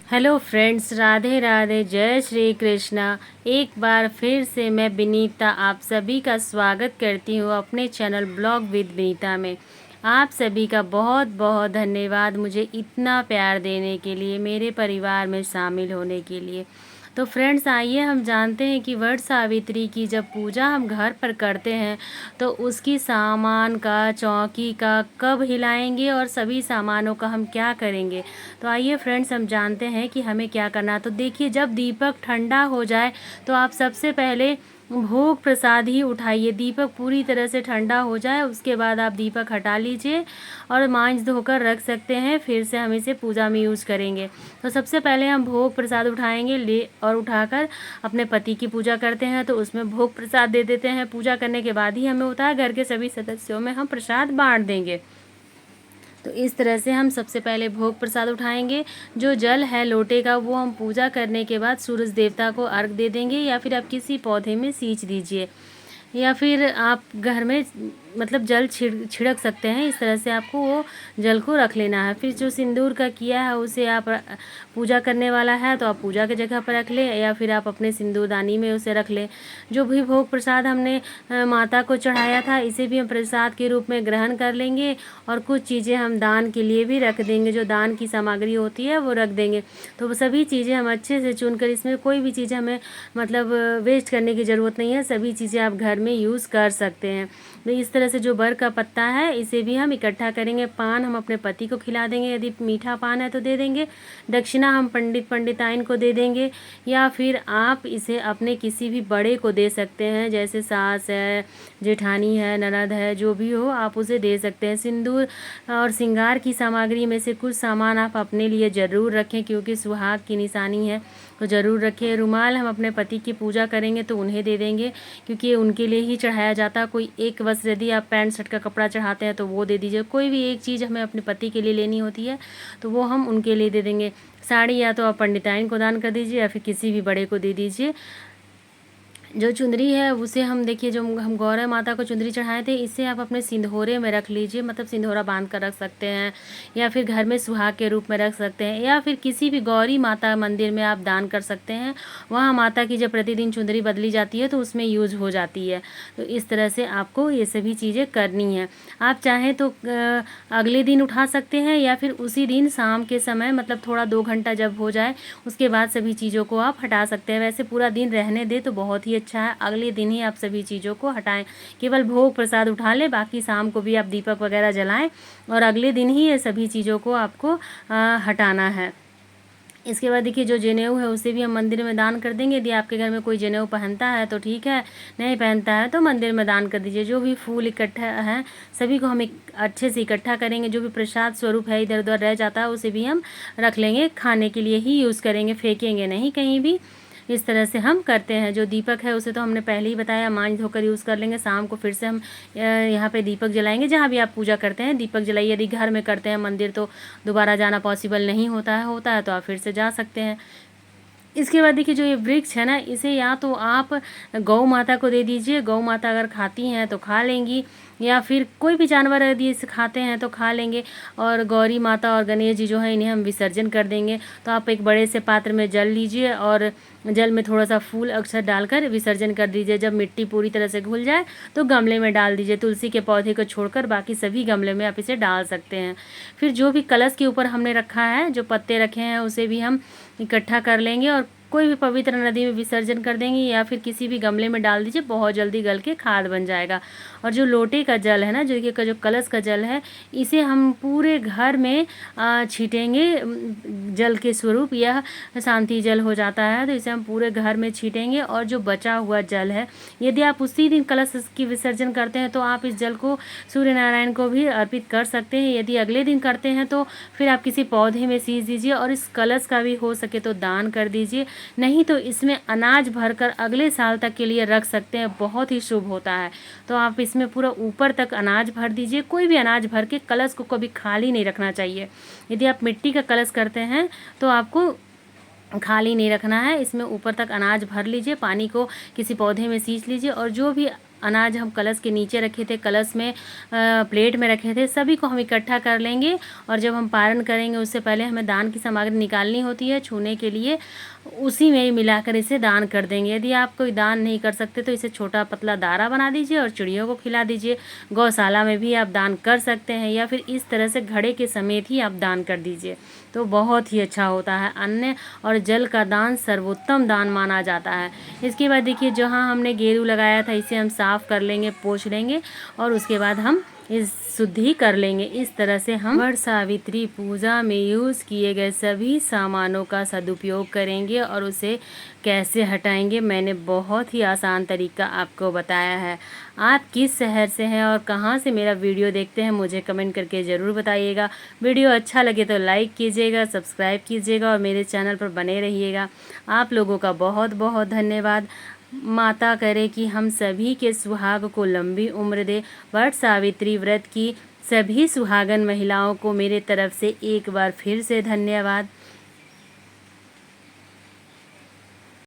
Hello friends, Radhe Radhe, जय श्री कृष्णा। एक बार फिर से मैं विनीता आप सभी का स्वागत करती हूँ अपने चैनल ब्लॉग विद विनीता में। आप सभी का बहुत बहुत धन्यवाद मुझे इतना प्यार देने के लिए, मेरे परिवार में शामिल होने के लिए। तो फ्रेंड्स, आइए हम जानते हैं कि वट सावित्री की जब पूजा हम घर पर करते हैं तो उसकी सामान का, चौकी का कब हिलाएंगे और सभी सामानों का हम क्या करेंगे। तो आइए फ्रेंड्स, हम जानते हैं कि हमें क्या करना है। तो देखिए, जब दीपक ठंडा हो जाए तो आप सबसे पहले भोग प्रसाद ही उठाइए। दीपक पूरी तरह से ठंडा हो जाए उसके बाद आप दीपक हटा लीजिए और मांझ धोकर रख सकते हैं। फिर से हम इसे पूजा में यूज़ करेंगे। तो सबसे पहले हम भोग प्रसाद उठाएंगे ले और उठाकर अपने पति की पूजा करते हैं तो उसमें भोग प्रसाद दे देते हैं। पूजा करने के बाद ही हमें होता है घर के सभी सदस्यों में हम प्रसाद बांट देंगे। तो इस तरह से हम सबसे पहले भोग प्रसाद उठाएंगे। जो जल है लोटे का वो हम पूजा करने के बाद सूरज देवता को अर्घ दे देंगे, या फिर आप किसी पौधे में सींच दीजिए, या फिर आप घर में मतलब जल छिड़क सकते हैं। इस तरह से आपको वो जल को रख लेना है। फिर जो सिंदूर का किया है उसे आप पूजा करने वाला है तो आप पूजा की जगह पर रख लें, या फिर आप अपने सिंदूरदानी में उसे रख लें। जो भी भोग प्रसाद हमने माता को चढ़ाया था इसे भी हम प्रसाद के रूप में ग्रहण कर लेंगे, और कुछ चीज़ें हम दान के लिए भी रख देंगे। जो दान की सामग्री होती है वो रख देंगे। तो वो सभी चीज़ें हम अच्छे से चुनकर, इसमें कोई भी चीज़ हमें मतलब वेस्ट करने की ज़रूरत नहीं है, सभी चीज़ें आप घर में यूज़ कर सकते हैं। तो इस तरह से जो बर का पत्ता है इसे भी हम इकट्ठा करेंगे। पान हम अपने पति को खिला देंगे, यदि मीठा पान है तो दे देंगे। दक्षिणा हम पंडिताइन को दे देंगे, या फिर आप इसे अपने किसी भी बड़े को दे सकते हैं, जैसे सास है, जेठानी है, ननद है, जो भी हो आप उसे दे सकते हैं। सिंदूर और श्रृंगार की सामग्री में से कुछ सामान आप अपने लिए ज़रूर रखें, क्योंकि सुहाग की निशानी है तो ज़रूर रखें। रुमाल हम अपने पति की पूजा करेंगे तो उन्हें दे देंगे, क्योंकि उनके लिए ही चढ़ाया जाता है। कोई एक वस्त्र, यदि आप पैंट शर्ट का कपड़ा चढ़ाते हैं तो वो दे दीजिए। कोई भी एक चीज़ हमें अपने पति के लिए लेनी होती है तो वो हम उनके लिए दे देंगे। साड़ी या तो आप पंडिताइन को दान कर दीजिए, या फिर किसी भी बड़े को दे दीजिए। जो चुंदरी है उसे हम देखिए, जो हम गौरा माता को चुंदरी चढ़ाए थे इसे आप अपने सिंधोरे में रख लीजिए, मतलब सिंधोरा बांध कर रख सकते हैं, या फिर घर में सुहाग के रूप में रख सकते हैं, या फिर किसी भी गौरी माता मंदिर में आप दान कर सकते हैं। वहाँ माता की जब प्रतिदिन चुंदरी बदली जाती है तो उसमें यूज हो जाती है। तो इस तरह से आपको ये सभी चीज़ें करनी है। आप चाहें तो अगले दिन उठा सकते हैं, या फिर उसी दिन शाम के समय, मतलब थोड़ा 2 घंटा जब हो जाए उसके बाद सभी चीज़ों को आप हटा सकते हैं। वैसे पूरा दिन रहने दे तो बहुत ही अच्छा है, अगले दिन ही आप सभी चीज़ों को हटाएं। केवल भोग प्रसाद उठा लें, बाकी शाम को भी आप दीपक वगैरह जलाएं, और अगले दिन ही ये सभी चीज़ों को आपको हटाना है। इसके बाद देखिए, जो जनेऊ है उसे भी हम मंदिर में दान कर देंगे। यदि आपके घर में कोई जनेऊ पहनता है तो ठीक है, नहीं पहनता है तो मंदिर में दान कर दीजिए। जो भी फूल इकट्ठा है सभी को हम अच्छे से इकट्ठा करेंगे। जो भी प्रसाद स्वरूप है इधर उधर रह जाता है उसे भी हम रख लेंगे, खाने के लिए ही यूज़ करेंगे, फेंकेंगे नहीं कहीं भी। इस तरह से हम करते हैं। जो दीपक है उसे तो हमने पहले ही बताया, मांझ धोकर यूज़ कर लेंगे। शाम को फिर से हम यहाँ पे दीपक जलाएंगे। जहाँ भी आप पूजा करते हैं दीपक जलाइए। यदि घर में करते हैं मंदिर तो दोबारा जाना पॉसिबल नहीं होता है तो आप फिर से जा सकते हैं। इसके बाद देखिए, जो ये वृक्ष है ना, इसे या तो आप गौ माता को दे दीजिए, गौ माता अगर खाती हैं तो खा लेंगी, या फिर कोई भी जानवर यदि इसे खाते हैं तो खा लेंगे। और गौरी माता और गणेश जी जो है इन्हें हम विसर्जन कर देंगे। तो आप एक बड़े से पात्र में जल लीजिए और जल में थोड़ा सा फूल अक्षर डालकर विसर्जन कर दीजिए। जब मिट्टी पूरी तरह से घुल जाए तो गमले में डाल दीजिए। तुलसी के पौधे को छोड़कर बाकी सभी गमले में आप इसे डाल सकते हैं। फिर जो भी कलश के ऊपर हमने रखा है, जो पत्ते रखे हैं, उसे भी हम इकट्ठा कर लेंगे और कोई भी पवित्र नदी में विसर्जन कर देंगे, या फिर किसी भी गमले में डाल दीजिए। बहुत जल्दी गल के खाद बन जाएगा। और जो लोटे का जल है ना, जो कलश का जल है, इसे हम पूरे घर में छीटेंगे। जल के स्वरूप यह शांति जल हो जाता है, तो इसे हम पूरे घर में छीटेंगे। और जो बचा हुआ जल है, यदि आप उसी दिन कलश की विसर्जन करते हैं तो आप इस जल को सूर्य नारायण को भी अर्पित कर सकते हैं। यदि अगले दिन करते हैं तो फिर आप किसी पौधे में सींच दीजिए, और इस कलश का भी हो सके तो दान कर दीजिए। नहीं तो इसमें अनाज भरकर अगले साल तक के लिए रख सकते हैं, बहुत ही शुभ होता है। तो आप इसमें पूरा ऊपर तक अनाज भर दीजिए। कोई भी अनाज भर के, कलश को कभी खाली नहीं रखना चाहिए। यदि आप मिट्टी का कलश करते हैं तो आपको खाली नहीं रखना है। इसमें ऊपर तक अनाज भर लीजिए, पानी को किसी पौधे में सींच लीजिए, और जो भी अनाज हम कलश के नीचे रखे थे, कलश में प्लेट में रखे थे, सभी को हम इकट्ठा कर लेंगे। और जब हम पारण करेंगे उससे पहले हमें दान की सामग्री निकालनी होती है छूने के लिए, उसी में ही मिलाकर इसे दान कर देंगे। यदि आप कोई दान नहीं कर सकते तो इसे छोटा पतला दारा बना दीजिए और चिड़ियों को खिला दीजिए। गौशाला में भी आप दान कर सकते हैं, या फिर इस तरह से घड़े के समेत ही आप दान कर दीजिए, तो बहुत ही अच्छा होता है। अन्न और जल का दान सर्वोत्तम दान माना जाता है। इसके बाद देखिए, जहाँ हमने गेरू लगाया था इसे हम साफ़ कर लेंगे, पोंछ लेंगे और उसके बाद हम इस शुद्धि कर लेंगे। इस तरह से हम वट सावित्री पूजा में यूज़ किए गए सभी सामानों का सदुपयोग करेंगे। और उसे कैसे हटाएंगे, मैंने बहुत ही आसान तरीका आपको बताया है। आप किस शहर से हैं और कहाँ से मेरा वीडियो देखते हैं, मुझे कमेंट करके ज़रूर बताइएगा। वीडियो अच्छा लगे तो लाइक कीजिएगा, सब्सक्राइब कीजिएगा और मेरे चैनल पर बने रहिएगा। आप लोगों का बहुत बहुत धन्यवाद। माता करे कि हम सभी के सुहाग को लंबी उम्र दे। वट सावित्री व्रत की सभी सुहागन महिलाओं को मेरे तरफ से एक बार फिर से धन्यवाद।